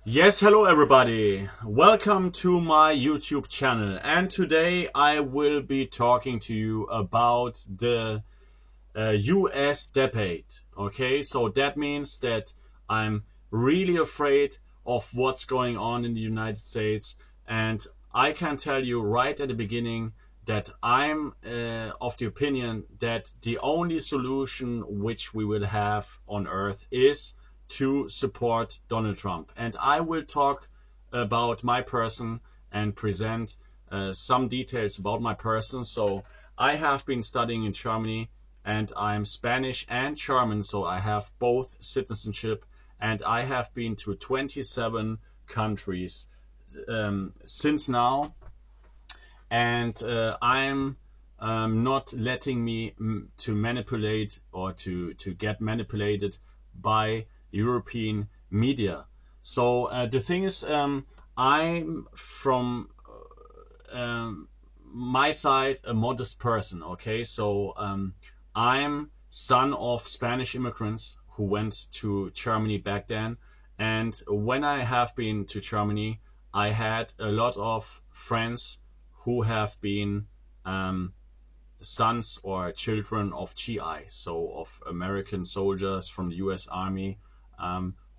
Yes, hello everybody. Welcome to my YouTube channel. And today I will be talking to you about the US debate. Okay, so that means that I'm really afraid of what's going on in the United States. And I can tell you right at the beginning that I'm of the opinion that the only solution which we will have on earth is to support Donald Trump. And I will talk about my person and present some details about my person. So I have been studying in Germany and I'm Spanish and German, so I have both citizenship, and I have been to 27 countries since now, and I'm not letting me to manipulate or to get manipulated by European media. So the thing is, I'm from my side a modest person. Okay, so I'm son of Spanish immigrants who went to Germany back then, and when I have been to Germany, I had a lot of friends who have been sons or children of GI, so of American soldiers from the US Army,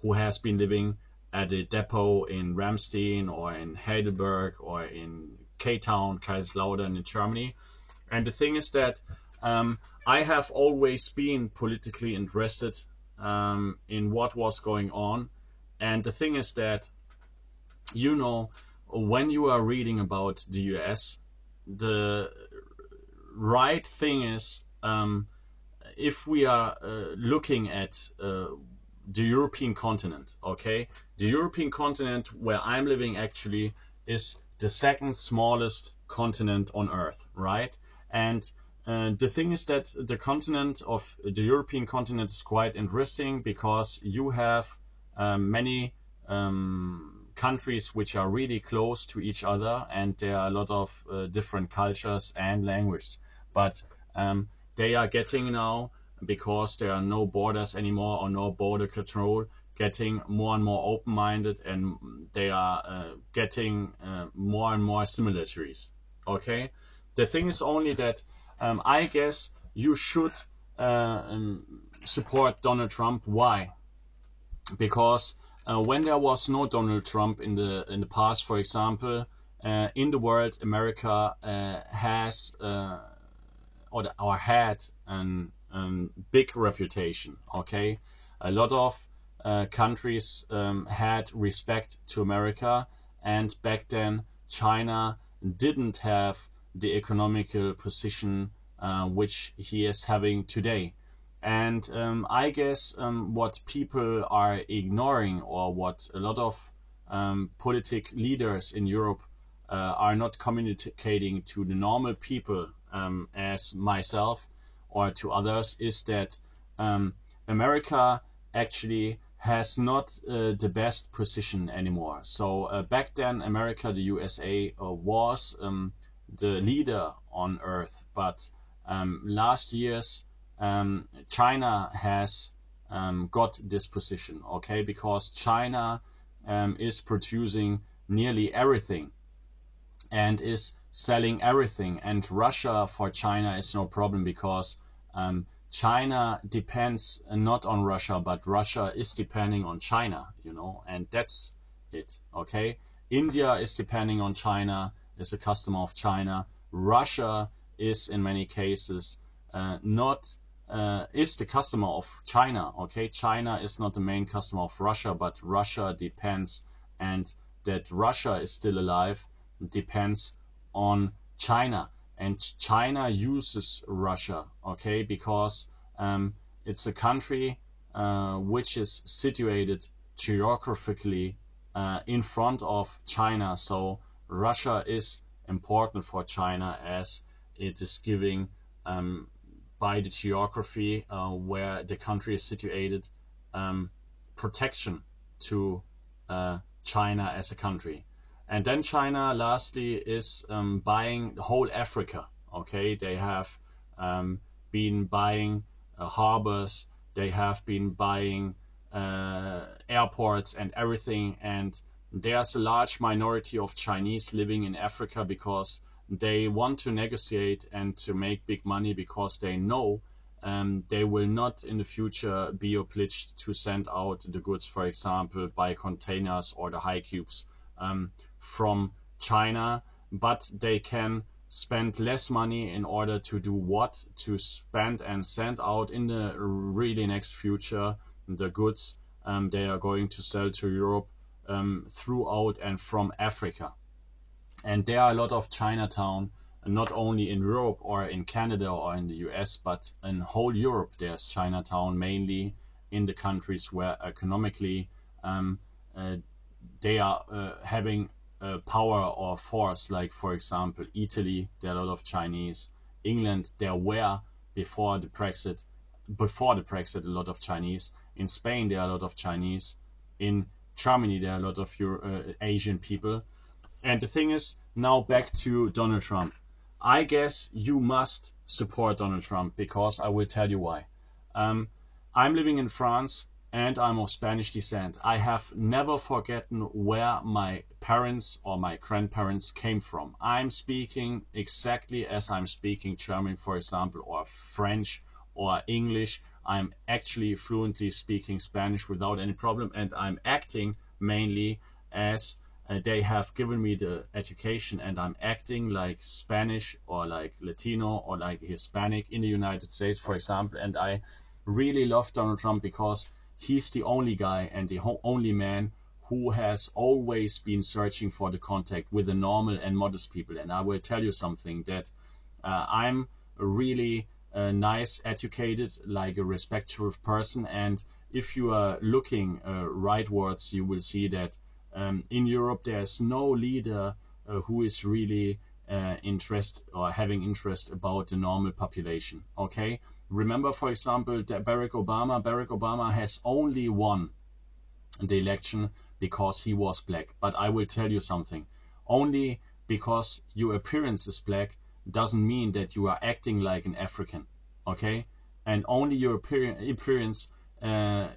who has been living at a depot in Ramstein or in Heidelberg or in K-Town, Kaiserslautern in Germany. And the thing is that I have always been politically interested in what was going on. And the thing is that, when you are reading about the US, the right thing is, if we are looking at the European continent, okay, the European continent where I'm living actually is the second smallest continent on Earth, right? And the thing is that the continent of the European continent is quite interesting because you have many countries which are really close to each other, and there are a lot of different cultures and languages. But they are getting now, because there are no borders anymore or no border control, getting more and more open-minded, and they are getting more and more similarities. Okay, the thing is only that I guess you should support Donald Trump. Why? Because when there was no Donald Trump in the past, for example, in the world, America has or had an big reputation. Okay, a lot of countries had respect to America, and back then China didn't have the economical position which he is having today. And I guess what people are ignoring, or what a lot of politic leaders in Europe are not communicating to the normal people, as myself or to others, is that America actually has not the best position anymore. So back then, America, the USA, was the leader on Earth, but last years China has got this position, okay, because China is producing nearly everything and is selling everything, and Russia for China is no problem because China depends not on Russia, but Russia is depending on China, and that's it, okay. India is depending on China, is a customer of China. Russia is in many cases not is the customer of China, okay. China is not the main customer of Russia, but Russia depends, and that Russia is still alive depends on China, and China uses Russia, okay, because it's a country which is situated geographically in front of China. So Russia is important for China, as it is giving by the geography where the country is situated protection to China as a country. And then China, lastly, is buying the whole Africa. Okay, they have been buying harbors. They have been buying airports and everything. And there's a large minority of Chinese living in Africa because they want to negotiate and to make big money, because they know they will not in the future be obliged to send out the goods, for example, by containers or the high cubes from China, but they can spend less money in order to do what? To spend and send out in the really next future the goods they are going to sell to Europe throughout and from Africa. And there are a lot of Chinatown, not only in Europe or in Canada or in the US, but in whole Europe there's Chinatown, mainly in the countries where economically they are having power or force, like for example Italy, there are a lot of Chinese. England, there were before the Brexit a lot of Chinese. In Spain there are a lot of Chinese. In Germany there are a lot of Asian people. And the thing is, now back to Donald Trump. I guess you must support Donald Trump, because I will tell you why. I'm living in France and I'm of Spanish descent. I have never forgotten where my parents or my grandparents came from. I'm speaking exactly as I'm speaking German, for example, or French or English. I'm actually fluently speaking Spanish without any problem, and I'm acting mainly as they have given me the education, and I'm acting like Spanish or like Latino or like Hispanic in the United States, for example. And I really love Donald Trump because he's the only guy and the only man who has always been searching for the contact with the normal and modest people. And I will tell you something, that I'm really nice, educated, like a respectful person. And if you are looking rightwards, you will see that in Europe there's no leader who is really interest or having interest about the normal population. Okay, remember, for example, that Barack Obama has only won the election because he was black. But I will tell you something, only because your appearance is black doesn't mean that you are acting like an African. Okay, and only your appearance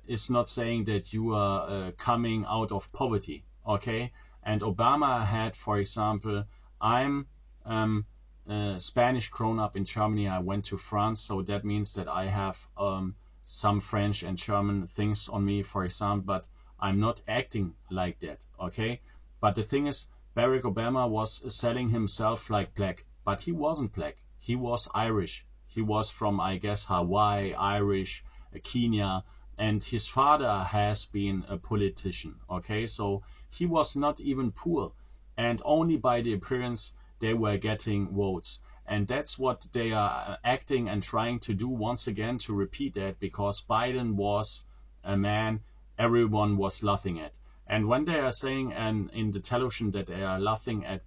is not saying that you are coming out of poverty. Okay, and Obama had, for example, I'm Spanish grown up in Germany. I went to France, so that means that I have some French and German things on me, for example, but I'm not acting like that. Okay, but the thing is, Barack Obama was selling himself like black, but he wasn't black. He was Irish. He was from, I guess, Hawaii, Irish, Kenya, and his father has been a politician. Okay, so he was not even poor, and only by the appearance they were getting votes. And that's what they are acting and trying to do once again, to repeat that, because Biden was a man everyone was laughing at. And when they are saying in the television that they are laughing at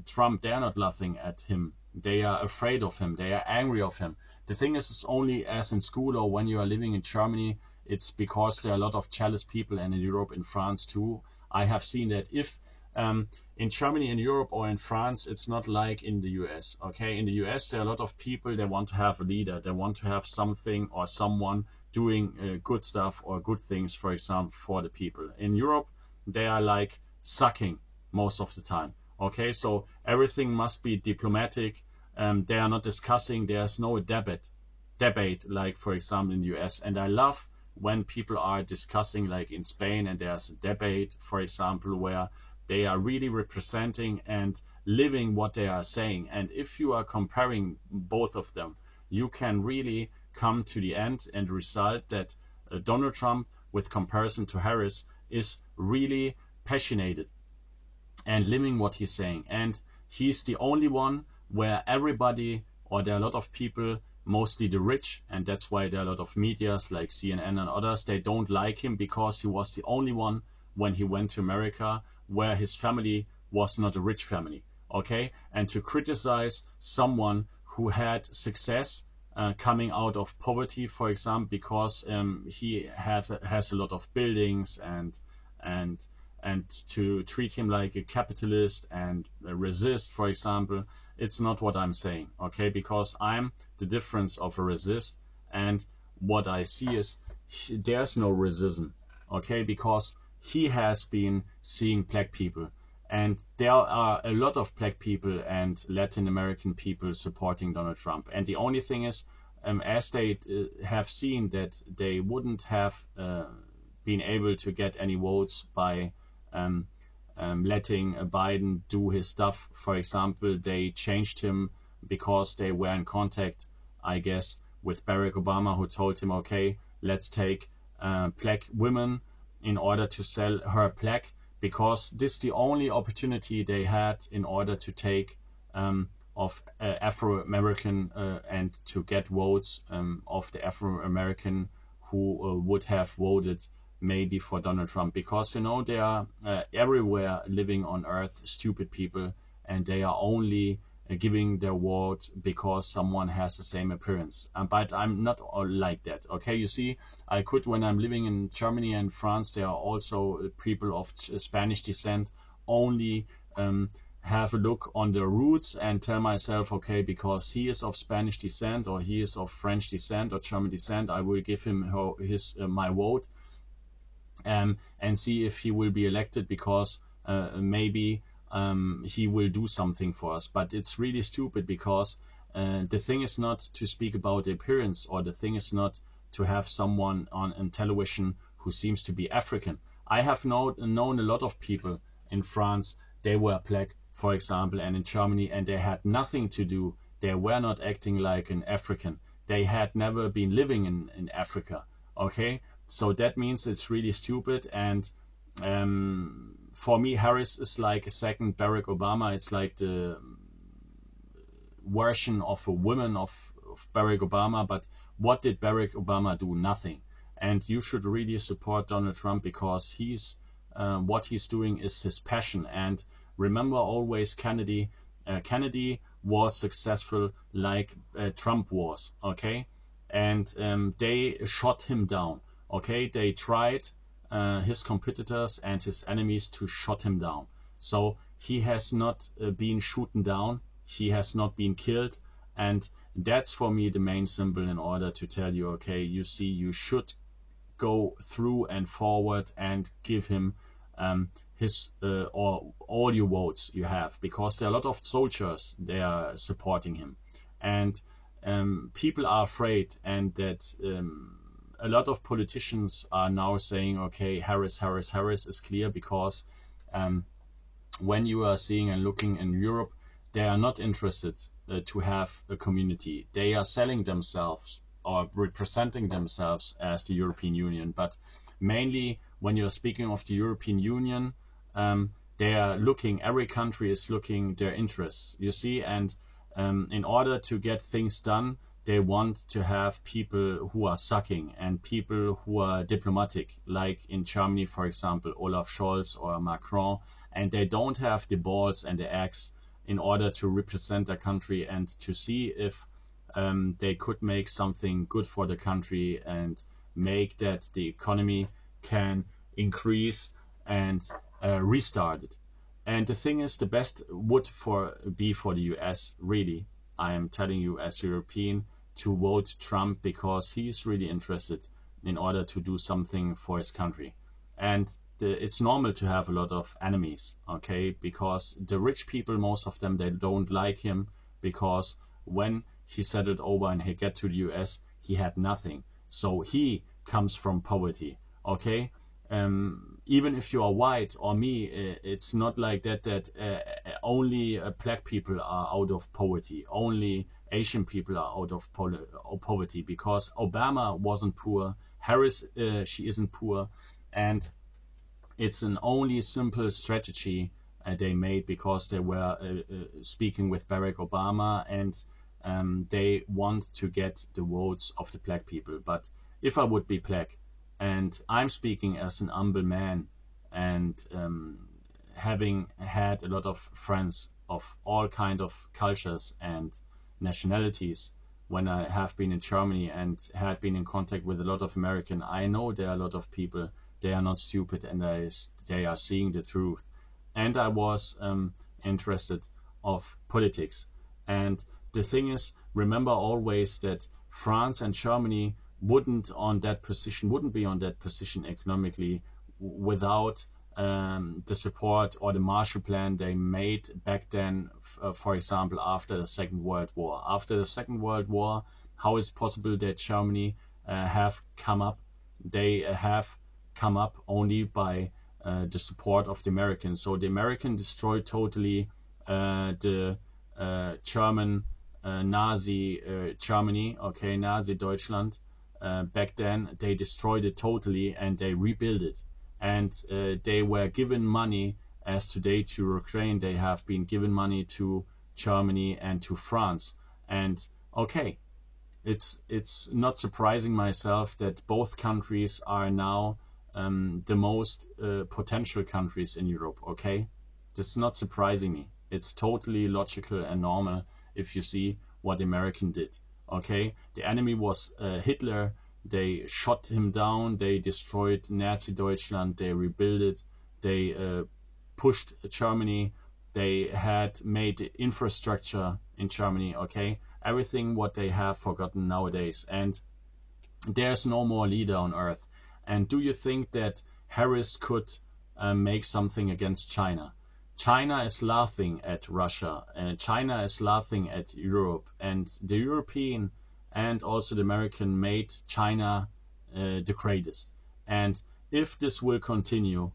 Trump, they are not laughing at him. They are afraid of him. They are angry of him. The thing is, it's only as in school or when you are living in Germany, it's because there are a lot of jealous people, and in Europe, in France too. I have seen that if in Germany, in Europe, or in France, it's not like in the US. Okay, in the US, there are a lot of people, they want to have a leader. They want to have something or someone doing good stuff or good things, for example, for the people. In Europe, they are like sucking most of the time. Okay, so everything must be diplomatic. They are not discussing. There's no debate, like for example in the US. And I love when people are discussing, like in Spain, and there's a debate, for example, where they are really representing and living what they are saying. And if you are comparing both of them, you can really come to the end and result that Donald Trump, with comparison to Harris, is really passionate and living what he's saying. And he's the only one where everybody, or there are a lot of people, mostly the rich, and that's why there are a lot of medias like CNN and others, they don't like him because he was the only one when he went to America where his family was not a rich family. Okay, and to criticize someone who had success coming out of poverty, for example, because he has a lot of buildings, and to treat him like a capitalist and resist, for example, it's not what I'm saying. Okay, because I'm the difference of a resist, and what I see is there's no racism. okay, because he has been seeing black people. And there are a lot of black people and Latin American people supporting Donald Trump. And the only thing is, as they have seen that they wouldn't have been able to get any votes by letting Biden do his stuff. For example, they changed him because they were in contact, I guess, with Barack Obama, who told him, okay, let's take black women in order to sell her black, because this is the only opportunity they had in order to take of Afro-American and to get votes of the Afro-American who would have voted maybe for Donald Trump. Because, you know, there are everywhere living on earth stupid people, and they are only giving their vote because someone has the same appearance. But I'm not like that. Okay, you see, I could, when I'm living in Germany and France, there are also people of Spanish descent, only have a look on the roots and tell myself, okay, because he is of Spanish descent or he is of French descent or German descent, I will give him my vote and see if he will be elected, because maybe he will do something for us. But it's really stupid, because the thing is not to speak about the appearance, or the thing is not to have someone on television who seems to be African. I have known a lot of people in France, they were black, for example, and in Germany, and they had nothing to do. They were not acting like an African. They had never been living in Africa. Okay, so that means it's really stupid. And for me, Harris is like a second Barack Obama. It's like the version of a woman of Barack Obama. But what did Barack Obama do? Nothing. And you should really support Donald Trump, because he's what he's doing is his passion. And remember always Kennedy. Kennedy was successful like Trump was. Okay, and they shot him down. Okay, they tried his competitors and his enemies to shut him down. So he has not been shooten down. He has not been killed. And that's for me the main symbol in order to tell you, okay, you see, you should go through and forward and give him his or all your votes you have, because there are a lot of soldiers, they are supporting him. And people are afraid, and that a lot of politicians are now saying, okay, Harris is clear, because when you are seeing and looking in Europe, they are not interested to have a community. They are selling themselves or representing themselves as the European Union. But mainly when you're speaking of the European Union, they are looking, every country is looking their interests, you see, and in order to get things done, they want to have people who are sucking and people who are diplomatic, like in Germany, for example, Olaf Scholz or Macron, and they don't have the balls and the axe in order to represent their country and to see if they could make something good for the country and make that the economy can increase and restart it. And the thing is, the best would be for the US, really, I am telling you as European, to vote Trump, because he is really interested in order to do something for his country. And it's normal to have a lot of enemies, okay, because the rich people, most of them, they don't like him, because when he settled over and he get to the US, he had nothing. So he comes from poverty, okay? Even if you are white or me, it's not like that only black people are out of poverty, only Asian people are out of poverty, because Obama wasn't poor, Harris, she isn't poor, and it's an only simple strategy they made, because they were speaking with Barack Obama, and they want to get the votes of the black people. But if I would be black, and I'm speaking as an humble man, and having had a lot of friends of all kind of cultures and nationalities, when I have been in Germany and had been in contact with a lot of American, I know there are a lot of people, they are not stupid, and they are seeing the truth. And I was interested of politics. And the thing is, remember always that France and Germany wouldn't be on that position economically without the support or the Marshall Plan they made back then, for example, after the Second World War. After the Second World War, how is it possible that Germany have come up? They have come up only by the support of the Americans. So the Americans destroyed totally the German Nazi Germany, okay, Nazi Deutschland. Back then, they destroyed it totally and they rebuilt it. And they were given money, as today to Ukraine, they have been given money to Germany and to France. And okay, it's not surprising myself that both countries are now the most potential countries in Europe, okay? This is not surprising me. It's totally logical and normal if you see what the American did, okay? The enemy was Hitler. They shot him down. They destroyed Nazi Deutschland. They rebuilt it. They pushed Germany. They had made infrastructure in Germany, okay? Everything what they have forgotten nowadays. And there's no more leader on earth. And do you think that Harris could make something against China? China is laughing at Russia, and China is laughing at Europe, and the European and also the American made China the greatest. And if this will continue,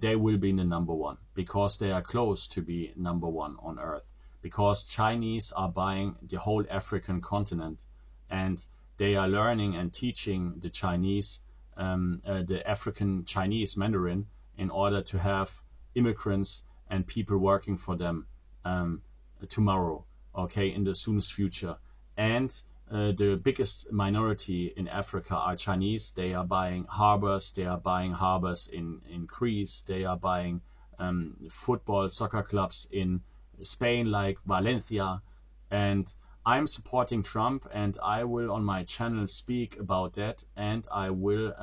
they will be the number one, because they are close to be number one on earth, because Chinese are buying the whole African continent, and they are learning and teaching the Chinese, the African Chinese Mandarin, in order to have immigrants and people working for them tomorrow, okay, in the soonest future. And the biggest minority in Africa are Chinese. They are buying harbors. They are buying harbors in Greece. They are buying football, soccer clubs in Spain, like Valencia. And I'm supporting Trump, and I will on my channel speak about that, and I will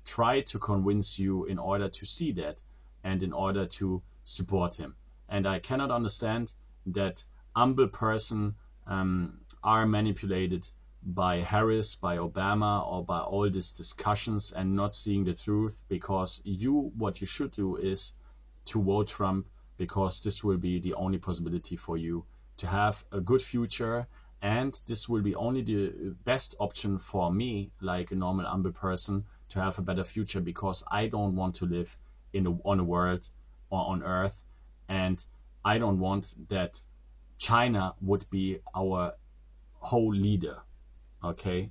try to convince you in order to see that and in order to support him. And I cannot understand that humble person are manipulated by Harris, by Obama, or by all these discussions and not seeing the truth, because what you should do is to vote Trump, because this will be the only possibility for you to have a good future, and this will be only the best option for me, like a normal humble person, to have a better future, because I don't want to live on a world or on earth, and I don't want that China would be our whole leader, okay?